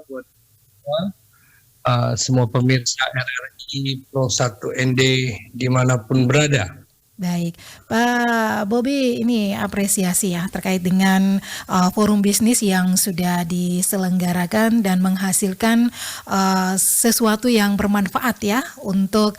buat semua pemirsa RRI Pro 1 ND dimanapun berada. Baik, Pak Bobi, ini apresiasi ya terkait dengan forum bisnis yang sudah diselenggarakan dan menghasilkan sesuatu yang bermanfaat ya untuk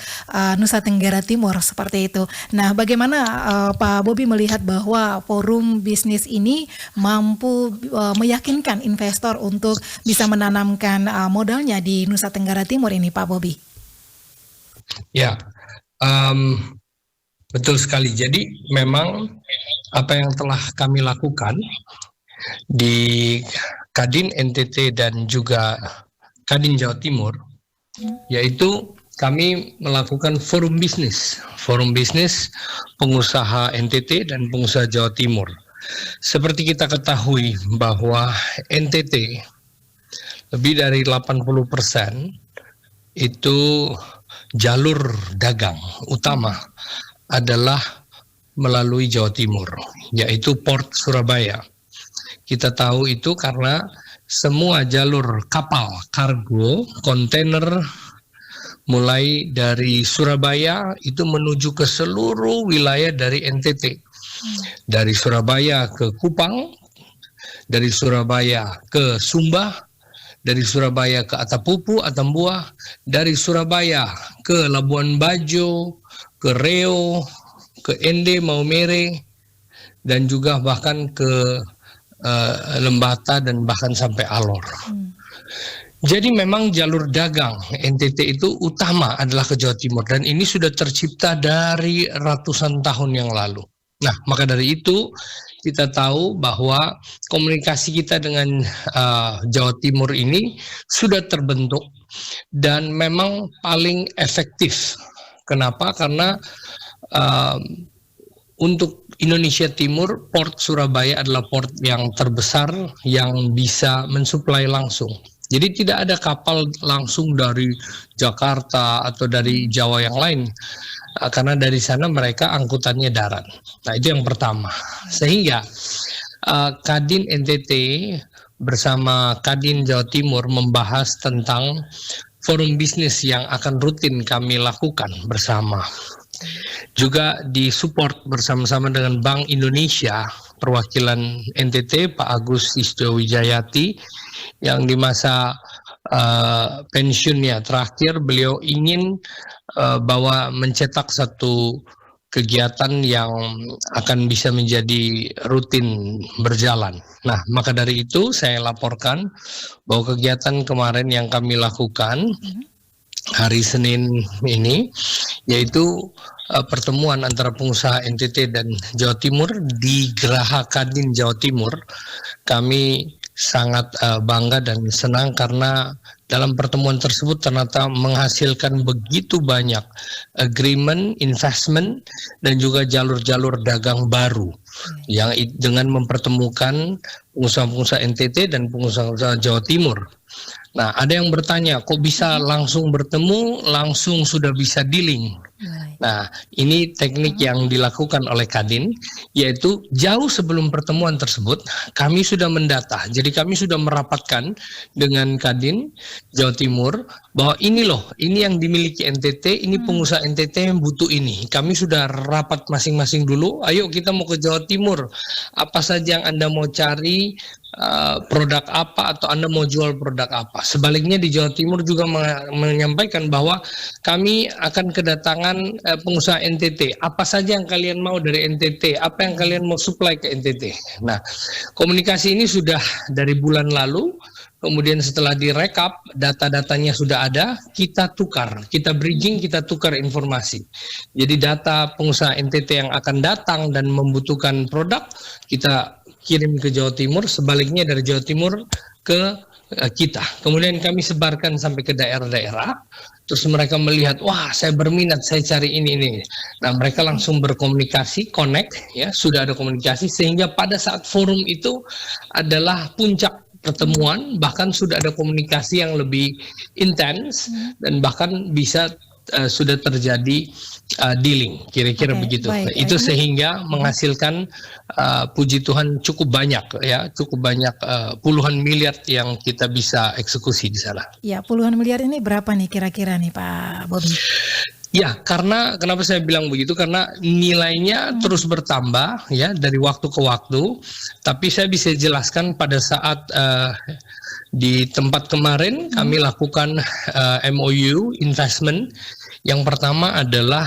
Nusa Tenggara Timur seperti itu. Nah, bagaimana Pak Bobi melihat bahwa forum bisnis ini mampu meyakinkan investor untuk bisa menanamkan modalnya di Nusa Tenggara Timur ini, Pak Bobi? Ya, betul sekali. Jadi memang apa yang telah kami lakukan di Kadin NTT dan juga Kadin Jawa Timur, yaitu kami melakukan forum bisnis pengusaha NTT dan pengusaha Jawa Timur. Seperti kita ketahui bahwa NTT lebih dari 80% itu jalur dagang utama adalah melalui Jawa Timur, yaitu Port Surabaya. Kita tahu itu karena semua jalur kapal, kargo, kontainer mulai dari Surabaya itu menuju ke seluruh wilayah dari NTT. Dari Surabaya ke Kupang, dari Surabaya ke Sumba, dari Surabaya ke Atapupu, Atambua, dari Surabaya ke Labuan Bajo, ke Reo, ke Ende, Maumere, dan juga bahkan ke Lembata dan bahkan sampai Alor. Jadi memang jalur dagang NTT itu utama adalah ke Jawa Timur, dan ini sudah tercipta dari ratusan tahun yang lalu. Nah, maka dari itu kita tahu bahwa komunikasi kita dengan Jawa Timur ini sudah terbentuk dan memang paling efektif. Kenapa? Karena untuk Indonesia Timur, Port Surabaya adalah port yang terbesar yang bisa mensuplai langsung. Jadi tidak ada kapal langsung dari Jakarta atau dari Jawa yang lain, karena dari sana mereka angkutannya darat. Nah, itu yang pertama. Sehingga Kadin NTT bersama Kadin Jawa Timur membahas tentang forum bisnis yang akan rutin kami lakukan bersama. Juga disupport bersama-sama dengan Bank Indonesia, perwakilan NTT Pak Agus Istio Wijayati, yang di masa pensiunnya terakhir beliau ingin bahwa mencetak satu kegiatan yang akan bisa menjadi rutin berjalan. Nah, maka dari itu saya laporkan bahwa kegiatan kemarin yang kami lakukan hari Senin ini, yaitu pertemuan antara pengusaha NTT dan Jawa Timur di Geraha Kadin Jawa Timur. Kami sangat bangga dan senang karena dalam pertemuan tersebut ternyata menghasilkan begitu banyak agreement, investment, dan juga jalur-jalur dagang baru yang dengan mempertemukan pengusaha-pengusaha NTT dan pengusaha-pengusaha Jawa Timur. Nah, ada yang bertanya, kok bisa langsung bertemu, langsung sudah bisa dealing? Nah, ini teknik yang dilakukan oleh Kadin, yaitu jauh sebelum pertemuan tersebut, kami sudah mendata. Jadi kami sudah merapatkan dengan Kadin Jawa Timur, bahwa ini loh, ini yang dimiliki NTT, ini pengusaha NTT yang butuh ini. Kami sudah rapat masing-masing dulu, ayo kita mau ke Jawa Timur, apa saja yang Anda mau cari, produk apa, atau Anda mau jual produk apa. Sebaliknya di Jawa Timur juga menyampaikan bahwa kami akan kedatangan pengusaha NTT, apa saja yang kalian mau dari NTT, apa yang kalian mau supply ke NTT. Nah, komunikasi ini sudah dari bulan lalu. Kemudian setelah direkap, data-datanya sudah ada, kita tukar, kita bridging, kita tukar informasi. Jadi data pengusaha NTT yang akan datang dan membutuhkan produk, kita kirim ke Jawa Timur, sebaliknya dari Jawa Timur ke kita. Kemudian kami sebarkan sampai ke daerah-daerah, terus mereka melihat, wah saya berminat, saya cari ini. Nah, mereka langsung berkomunikasi, connect, ya sudah ada komunikasi, sehingga pada saat forum itu adalah puncak pertemuan, bahkan sudah ada komunikasi yang lebih intens dan bahkan bisa sudah terjadi dealing, kira-kira Oke, begitu. baik. Itu Ini sehingga menghasilkan puji Tuhan cukup banyak ya, puluhan miliar yang kita bisa eksekusi di sana. ya puluhan miliar ini berapa nih kira-kira nih Pak Bobi? Ya, karena kenapa saya bilang begitu? Karena nilainya terus bertambah ya dari waktu ke waktu. Tapi saya bisa jelaskan pada saat di tempat kemarin kami lakukan MOU investment. Yang pertama adalah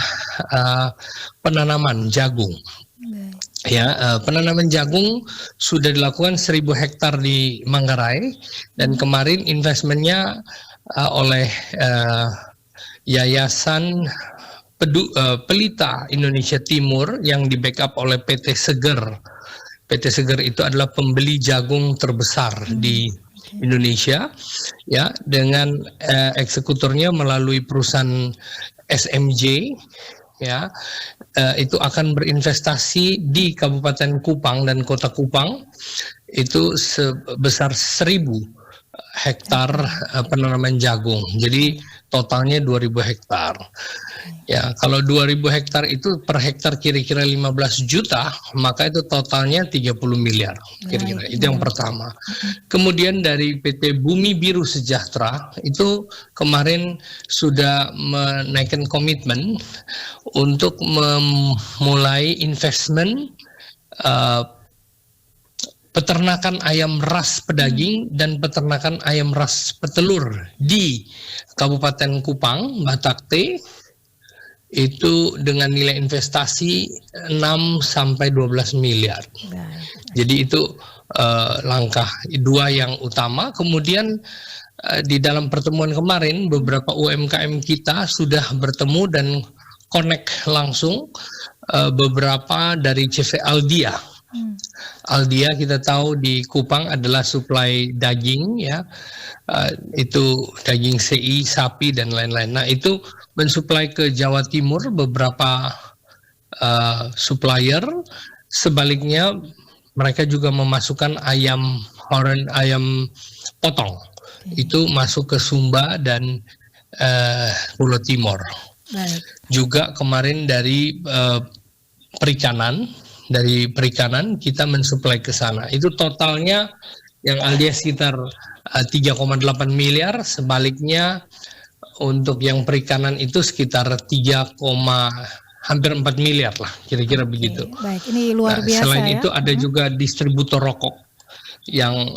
penanaman jagung. Baik. Ya, penanaman jagung sudah dilakukan 1.000 hektar di Manggarai dan kemarin investmentnya oleh Yayasan Pelita Indonesia Timur yang di backup oleh PT Seger. PT Seger itu adalah pembeli jagung terbesar di Indonesia, ya, dengan eksekutornya melalui perusahaan SMJ, ya, itu akan berinvestasi di Kabupaten Kupang dan Kota Kupang itu sebesar 1.000 hektar penanaman jagung. Jadi totalnya 2.000 hektar. Ya, kalau 2.000 hektar itu per hektar kira-kira 15 juta, maka itu totalnya 30 miliar. Kira-kira itu yang pertama. Kemudian dari PT Bumi Biru Sejahtera itu kemarin sudah menaikkan komitmen untuk memulai investment peternakan ayam ras pedaging dan peternakan ayam ras petelur di Kabupaten Kupang, Batakte, itu dengan nilai investasi 6 sampai 12 miliar. Baik. Jadi itu langkah dua yang utama. Kemudian di dalam pertemuan kemarin beberapa UMKM kita sudah bertemu dan connect langsung beberapa dari CV Aldia. Aldia kita tahu di Kupang adalah suplai daging, ya, itu daging CI, sapi dan lain-lain. Nah, itu mensuplai ke Jawa Timur beberapa supplier. Sebaliknya mereka juga memasukkan ayam horn, ayam potong. Itu masuk ke Sumba dan Pulau Timur. Baik. Juga kemarin dari perikanan kita mensuplai ke sana. Itu totalnya yang Aldia sekitar 3,8 miliar, sebaliknya untuk yang perikanan itu sekitar hampir 4 miliar lah, kira-kira begitu. Baik, ini luar biasa. Selain ya. itu ada juga distributor rokok yang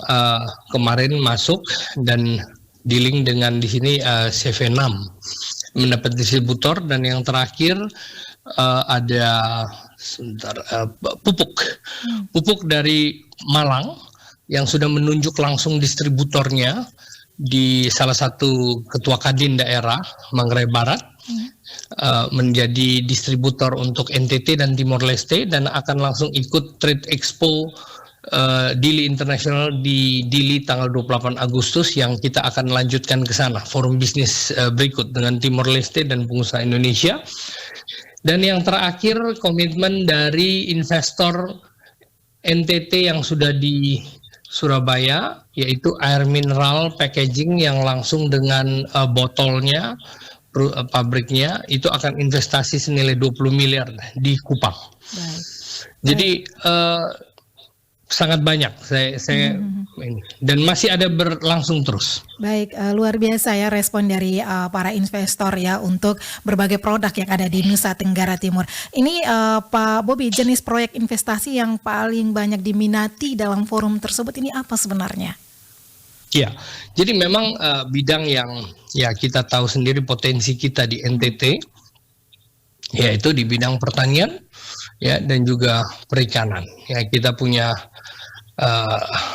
kemarin masuk dan dealing dengan di sini CV6 mendapat distributor, dan yang terakhir ada pupuk dari Malang yang sudah menunjuk langsung distributornya di salah satu ketua kadin daerah Manggarai Barat, menjadi distributor untuk NTT dan Timor Leste, dan akan langsung ikut Trade Expo Dili International di Dili tanggal 28 Agustus yang kita akan lanjutkan ke sana, forum bisnis berikut dengan Timor Leste dan pengusaha Indonesia. Dan yang terakhir komitmen dari investor NTT yang sudah di Surabaya, yaitu air mineral packaging yang langsung dengan botolnya, pabriknya, itu akan investasi senilai 20 miliar di Kupang. Baik. Jadi sangat banyak saya ini, dan masih ada berlangsung terus. Baik, luar biasa ya respon dari para investor ya untuk berbagai produk yang ada di Nusa Tenggara Timur. Ini Pak Bobi, jenis proyek investasi yang paling banyak diminati dalam forum tersebut ini apa sebenarnya? Ya, jadi memang bidang yang ya kita tahu sendiri potensi kita di NTT, yaitu di bidang pertanian, ya, dan juga perikanan. Ya, kita punya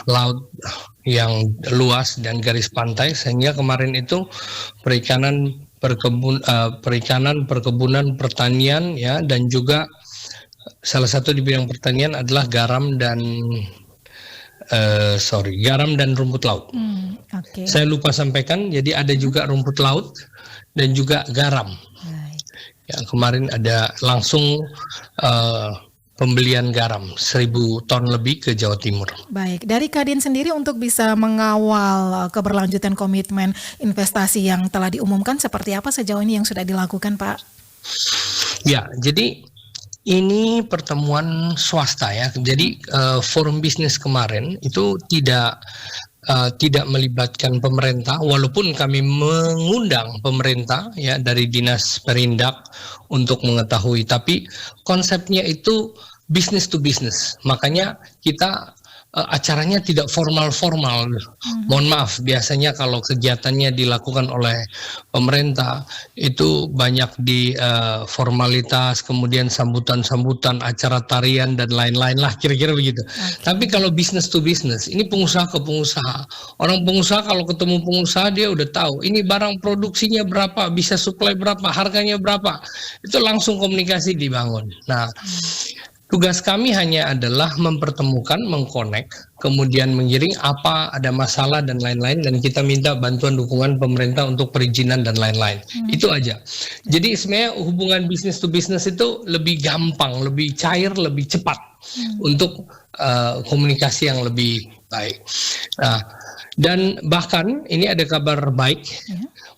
laut yang luas dan garis pantai, sehingga kemarin itu perikanan, perkebunan, pertanian, ya, dan juga salah satu di bidang pertanian adalah garam dan rumput laut. Okay. Saya lupa sampaikan, jadi ada juga rumput laut dan juga garam. Baik. Ya, kemarin ada langsung pembelian garam 1.000 ton lebih ke Jawa Timur. Baik, dari Kadin sendiri untuk bisa mengawal keberlanjutan komitmen investasi yang telah diumumkan, seperti apa sejauh ini yang sudah dilakukan, Pak? Ya, jadi ini pertemuan swasta ya. Jadi forum bisnis kemarin itu tidak melibatkan pemerintah, walaupun kami mengundang pemerintah ya dari Dinas Perindak untuk mengetahui, tapi konsepnya itu business to business. Makanya kita acaranya tidak formal-formal. Mohon maaf, biasanya kalau kegiatannya dilakukan oleh pemerintah itu banyak di formalitas, kemudian sambutan-sambutan, acara tarian dan lain-lain lah, kira-kira begitu. Tapi kalau business to business, ini pengusaha ke pengusaha. Orang pengusaha kalau ketemu pengusaha dia udah tahu ini barang produksinya berapa, bisa supply berapa, harganya berapa. Itu langsung komunikasi dibangun. Nah, tugas kami hanya adalah mempertemukan, mengkonek, kemudian mengiring apa ada masalah dan lain-lain, dan kita minta bantuan dukungan pemerintah untuk perizinan dan lain-lain. Itu aja. Jadi sebenarnya hubungan bisnis to bisnis itu lebih gampang, lebih cair, lebih cepat untuk komunikasi yang lebih baik. Nah, dan bahkan ini ada kabar baik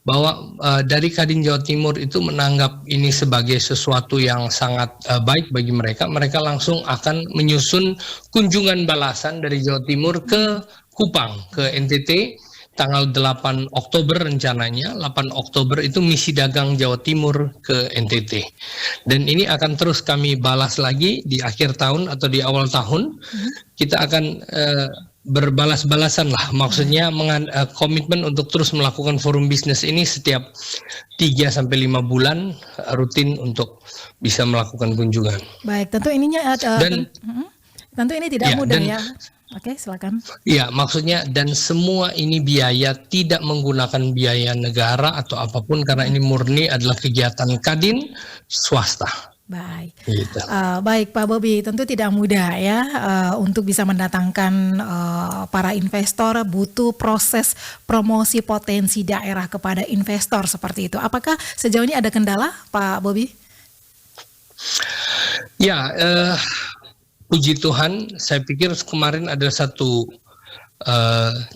bahwa dari Kadin Jawa Timur itu menganggap ini sebagai sesuatu yang sangat baik bagi mereka. Mereka langsung akan menyusun kunjungan balasan dari Jawa Timur ke Kupang, ke NTT, tanggal 8 Oktober rencananya. 8 Oktober itu misi dagang Jawa Timur ke NTT. Dan ini akan terus kami balas lagi di akhir tahun atau di awal tahun. Kita akan berbalas-balasan lah, maksudnya komitmen untuk terus melakukan forum bisnis ini setiap 3-5 bulan rutin untuk bisa melakukan kunjungan. Baik, tentu ininya tentu ini tidak mudah ya. Oke, silakan. Ya, maksudnya dan semua ini biaya tidak menggunakan biaya negara atau apapun, karena ini murni adalah kegiatan Kadin swasta. Baik, gitu. Baik Pak Bobi, tentu tidak mudah ya untuk bisa mendatangkan para investor, butuh proses promosi potensi daerah kepada investor seperti itu. Apakah sejauh ini ada kendala, Pak Bobi? Ya, puji Tuhan, saya pikir kemarin ada satu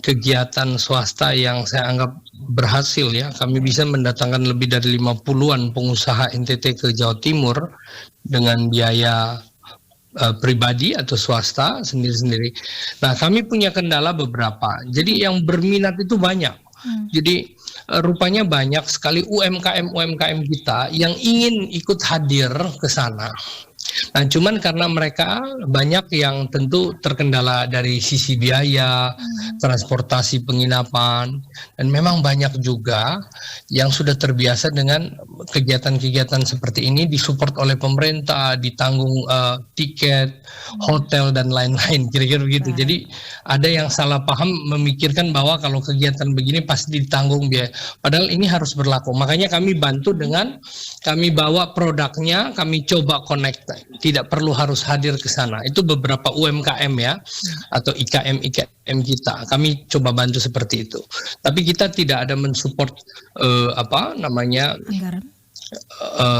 kegiatan swasta yang saya anggap berhasil ya. Kami bisa mendatangkan lebih dari 50-an pengusaha NTT ke Jawa Timur dengan biaya pribadi atau swasta sendiri-sendiri. Nah, kami punya kendala beberapa. Jadi yang berminat itu banyak. Jadi rupanya banyak sekali UMKM kita yang ingin ikut hadir ke sana. Nah, cuman karena mereka banyak yang tentu terkendala dari sisi biaya, transportasi penginapan, dan memang banyak juga yang sudah terbiasa dengan kegiatan-kegiatan seperti ini disupport oleh pemerintah, ditanggung tiket, hotel dan lain-lain, kira-kira begitu. Jadi ada yang salah paham memikirkan bahwa kalau kegiatan begini pasti ditanggung biaya. Padahal ini harus berlaku. Makanya kami bantu dengan kami bawa produknya, kami coba connect. Tidak perlu harus hadir ke sana. Itu beberapa UMKM ya, atau IKM kita. Kami coba bantu seperti itu. Tapi kita tidak ada mensupport Anggaran.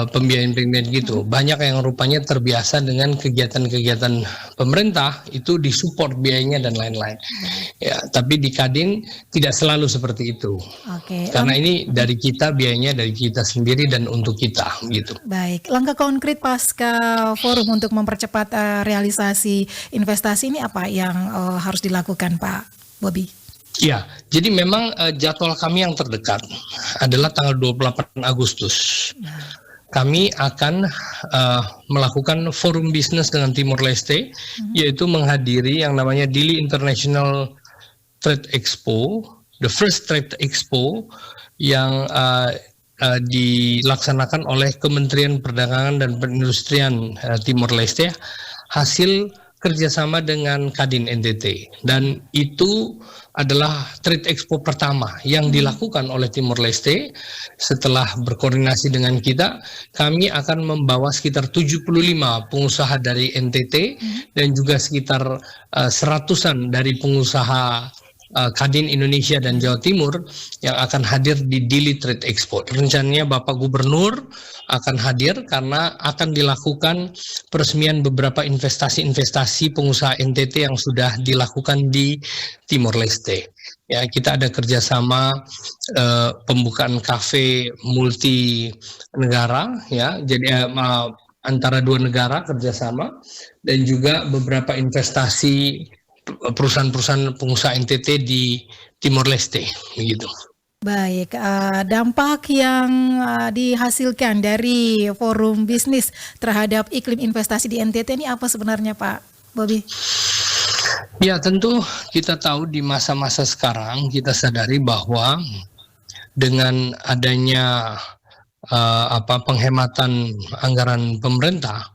Pembiayaan gitu. Banyak yang rupanya terbiasa dengan kegiatan-kegiatan pemerintah itu disupport biayanya dan lain-lain. Ya, tapi di Kadin tidak selalu seperti itu. Oke. Karena ini dari kita, biayanya dari kita sendiri dan untuk kita gitu. Baik, langkah konkret pasca forum untuk mempercepat realisasi investasi ini apa yang harus dilakukan, Pak Bobi? Ya, jadi memang jadwal kami yang terdekat adalah tanggal 28 Agustus. Kami akan melakukan forum bisnis dengan Timor Leste, yaitu menghadiri yang namanya Dili International Trade Expo, the first trade expo yang dilaksanakan oleh Kementerian Perdagangan dan Perindustrian Timor Leste, hasil kerjasama dengan Kadin NTT, dan itu adalah trade expo pertama yang dilakukan oleh Timor Leste. Setelah berkoordinasi dengan kita, kami akan membawa sekitar 75 pengusaha dari NTT dan juga sekitar 100-an dari pengusaha Kadin Indonesia dan Jawa Timur yang akan hadir di Dili Trade Expo. Rencananya Bapak Gubernur akan hadir karena akan dilakukan peresmian beberapa investasi pengusaha NTT yang sudah dilakukan di Timor Leste. Ya, kita ada kerjasama pembukaan kafe multi negara, ya, jadi antara dua negara kerjasama, dan juga beberapa investasi perusahaan-perusahaan pengusaha NTT di Timor Leste, begitu. Baik, dampak yang dihasilkan dari forum bisnis terhadap iklim investasi di NTT ini apa sebenarnya, Pak Bobi? Ya, tentu kita tahu di masa-masa sekarang kita sadari bahwa dengan adanya penghematan anggaran pemerintah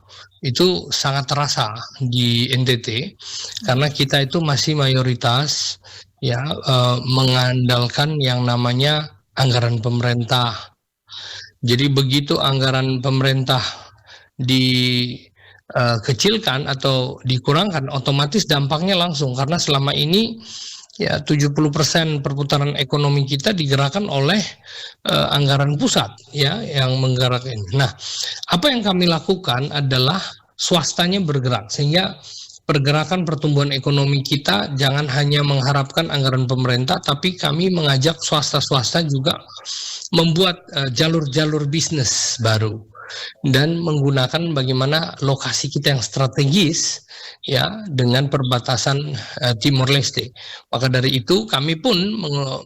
itu sangat terasa di NTT karena kita itu masih mayoritas ya mengandalkan yang namanya anggaran pemerintah. Jadi begitu anggaran pemerintah dikecilkan atau dikurangkan, otomatis dampaknya langsung karena selama ini ya 70% perputaran ekonomi kita digerakkan oleh anggaran pusat ya yang menggerakkan ini. Nah, apa yang kami lakukan adalah swastanya bergerak sehingga pergerakan pertumbuhan ekonomi kita jangan hanya mengharapkan anggaran pemerintah, tapi kami mengajak swasta-swasta juga membuat jalur-jalur bisnis baru dan menggunakan bagaimana lokasi kita yang strategis ya dengan perbatasan Timor Leste. Maka dari itu kami pun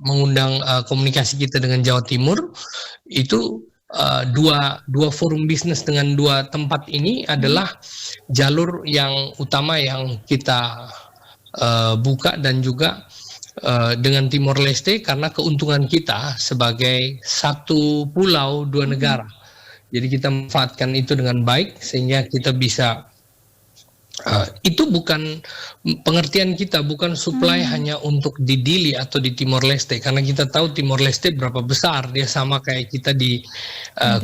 mengundang komunikasi kita dengan Jawa Timur itu dua forum bisnis dengan dua tempat ini adalah jalur yang utama yang kita buka dan juga dengan Timor Leste karena keuntungan kita sebagai satu pulau dua negara. Jadi kita manfaatkan itu dengan baik sehingga kita bisa itu bukan pengertian kita, bukan supply hanya untuk di Dili atau di Timor Leste karena kita tahu Timor Leste berapa besar, dia sama kayak kita di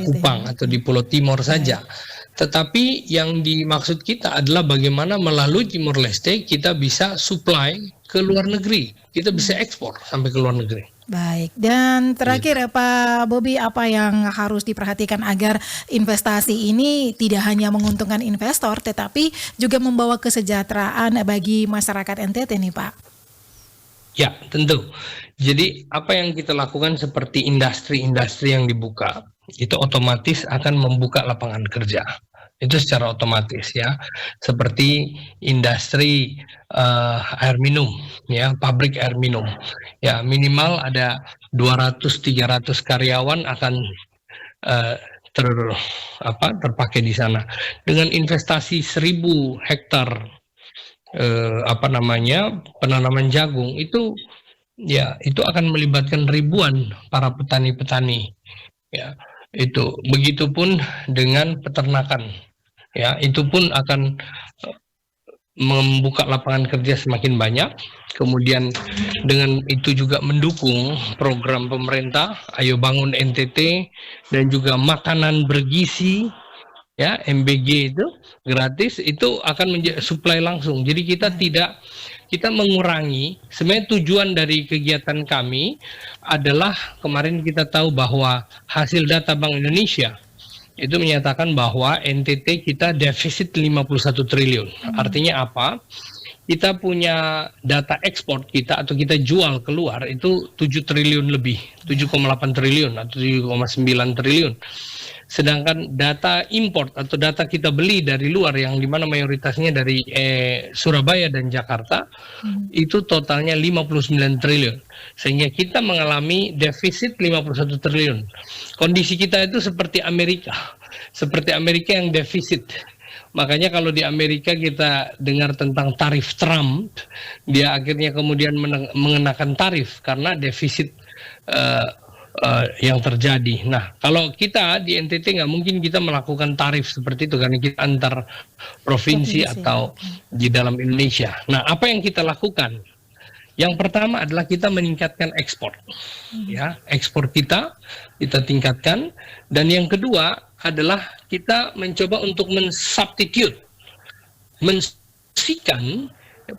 Kupang atau di Pulau Timor saja. Tetapi yang dimaksud kita adalah bagaimana melalui Timor Leste kita bisa supply ke luar negeri, kita bisa ekspor sampai ke luar negeri. Baik, dan terakhir Pak Bobi, apa yang harus diperhatikan agar investasi ini tidak hanya menguntungkan investor, tetapi juga membawa kesejahteraan bagi masyarakat NTT nih Pak? Ya, tentu. Jadi apa yang kita lakukan seperti industri-industri yang dibuka, itu otomatis akan membuka lapangan kerja. Itu secara otomatis ya, seperti industri air minum ya, pabrik air minum ya, minimal ada 200-300 karyawan akan terpakai di sana dengan investasi 1.000 hektar penanaman jagung itu ya, itu akan melibatkan ribuan para petani-petani ya. Itu begitupun dengan peternakan ya, itu pun akan membuka lapangan kerja semakin banyak. Kemudian dengan itu juga mendukung program pemerintah Ayo Bangun NTT dan juga makanan bergizi ya, MBG itu gratis, itu akan menjadi supply langsung. Jadi kita mengurangi, sebenarnya tujuan dari kegiatan kami adalah kemarin kita tahu bahwa hasil data Bank Indonesia itu menyatakan bahwa NTT kita defisit 51 triliun. Artinya apa? Kita punya data ekspor kita atau kita jual keluar itu 7 triliun lebih, 7,8 triliun atau 7,9 triliun. Sedangkan data import atau data kita beli dari luar yang dimana mayoritasnya dari Surabaya dan Jakarta itu totalnya 59 triliun. Sehingga kita mengalami defisit 51 triliun. Kondisi kita itu seperti Amerika yang defisit. Makanya kalau di Amerika kita dengar tentang tarif Trump, dia akhirnya kemudian mengenakan tarif karena defisit yang terjadi. Nah, kalau kita di NTT nggak mungkin kita melakukan tarif seperti itu karena kita antar provinsi atau di dalam Indonesia. Nah, apa yang kita lakukan? Yang pertama adalah kita meningkatkan ekspor, ya, ekspor kita tingkatkan, dan yang kedua adalah kita mencoba untuk mensubstitute,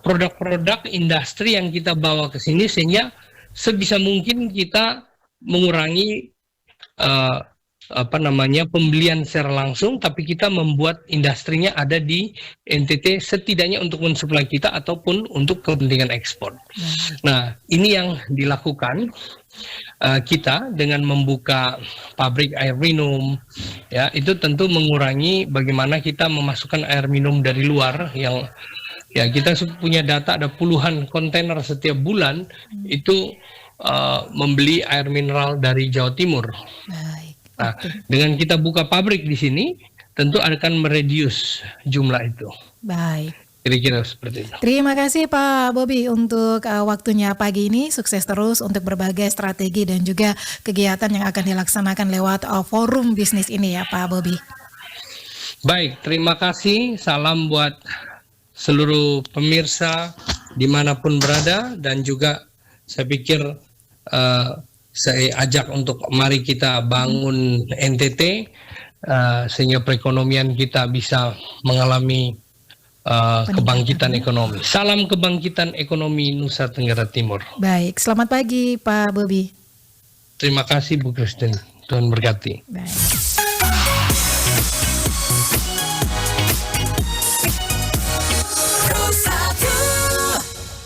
produk-produk industri yang kita bawa ke sini, sehingga sebisa mungkin kita mengurangi pembelian secara langsung, tapi kita membuat industrinya ada di NTT setidaknya untuk mensuplai kita ataupun untuk kepentingan ekspor. Nah, ini yang dilakukan kita dengan membuka pabrik air minum, ya, itu tentu mengurangi bagaimana kita memasukkan air minum dari luar yang, ya, kita punya data ada puluhan kontainer setiap bulan itu membeli air mineral dari Jawa Timur. Baik. Nah, dengan kita buka pabrik di sini, tentu akan mereduce jumlah itu. Baik. Kira-kira seperti itu. Terima kasih Pak Bobi untuk waktunya pagi ini. Sukses terus untuk berbagai strategi dan juga kegiatan yang akan dilaksanakan lewat forum bisnis ini ya Pak Bobi. Baik, terima kasih. Salam buat seluruh pemirsa dimanapun berada, dan juga saya pikir saya ajak untuk mari kita bangun NTT sehingga perekonomian kita bisa mengalami kebangkitan ekonomi. Salam kebangkitan ekonomi Nusa Tenggara Timur. Baik, selamat pagi Pak Bobi. Terima kasih Bu Kristen. Tuhan berkati. Baik.